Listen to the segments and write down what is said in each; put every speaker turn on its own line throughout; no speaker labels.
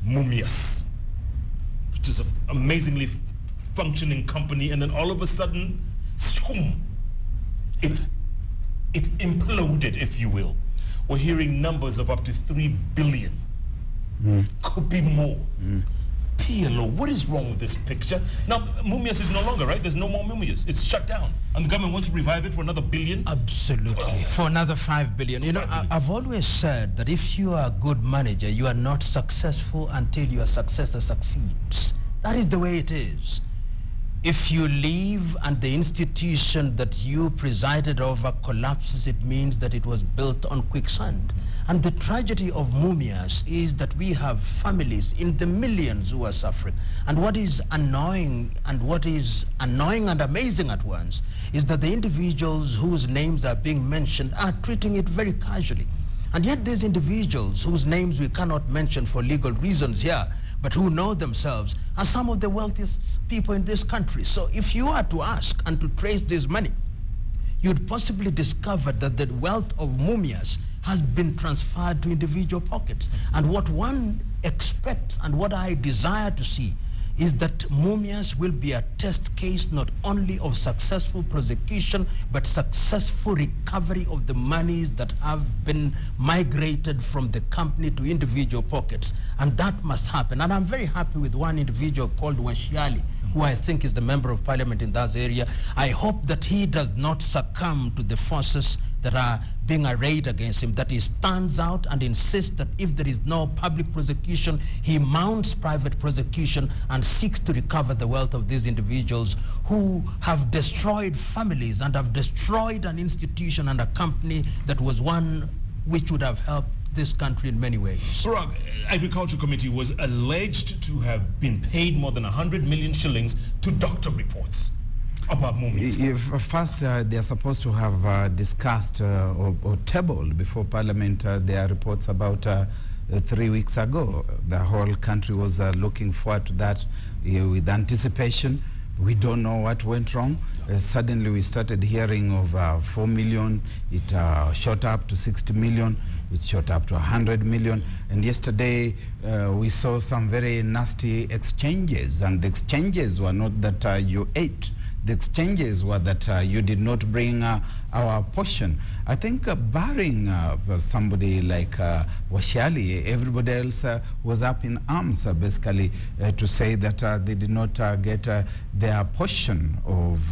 Mumias, which is an amazingly functioning company, and then all of a sudden, it imploded, if you will. We're hearing numbers of up to 3 billion. Could be more. PLO, what is wrong with this picture? Now, Mumias is no longer, right? There's no more Mumias. It's shut down. And the government wants to revive it for another billion?
Absolutely. For another 5 billion. You know, I've always said that if you are a good manager, you are not successful until your successor succeeds. That is the way it is. If you leave and the institution that you presided over collapses, it means that it was built on quicksand. And the tragedy of Mumias is that we have families in the millions who are suffering. And what is annoying and amazing at once is that the individuals whose names are being mentioned are treating it very casually. And yet these individuals whose names we cannot mention for legal reasons here, but who know themselves, are some of the wealthiest people in this country. So if you are to ask and to trace this money, you'd possibly discover that the wealth of Mumias has been transferred to individual pockets. And what one expects and what I desire to see is that Mumias will be a test case not only of successful prosecution, but successful recovery of the monies that have been migrated from the company to individual pockets. And that must happen. And I'm very happy with one individual called Washiali, who I think is the member of parliament in that area. I hope that he does not succumb to the forces that are being arrayed against him, that he stands out and insists that if there is no public prosecution, he mounts private prosecution and seeks to recover the wealth of these individuals who have destroyed families and have destroyed an institution and a company that was one which would have helped this country in many ways.
Rob, Agriculture Committee was alleged to have been paid more than 100 million shillings to doctor reports about Mumias.
First, they are supposed to have discussed or tabled before Parliament their reports about 3 weeks ago. The whole country was looking forward to that with anticipation. We don't know what went wrong. Suddenly we started hearing of 4 million. It shot up to 60 million. It shot up to 100 million. And yesterday we saw some very nasty exchanges. And the exchanges were not that you ate. The exchanges were that you did not bring our portion. I think barring somebody like Washiali, everybody else was up in arms basically to say that they did not get their portion of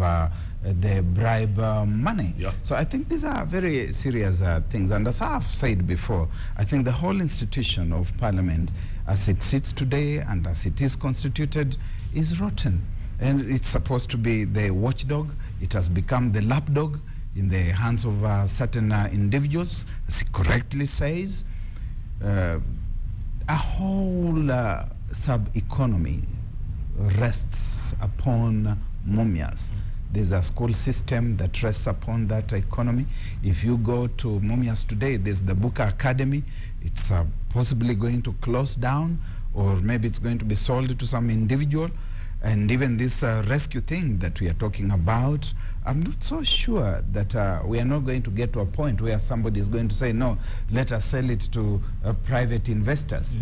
the bribe money. Yeah. So I think these are very serious things. And as I've said before, I think the whole institution of Parliament, as it sits today and as it is constituted, is rotten. And it's supposed to be the watchdog. It has become the lapdog in the hands of certain individuals, as he correctly says. A whole sub-economy rests upon Mumias. There's a school system that rests upon that economy. If you go to Mumias today, there's the Buka Academy. It's possibly going to close down, or maybe it's going to be sold to some individual. And even this rescue thing that we are talking about, I'm not so sure that we are not going to get to a point where somebody is going to say, no, let us sell it to private investors.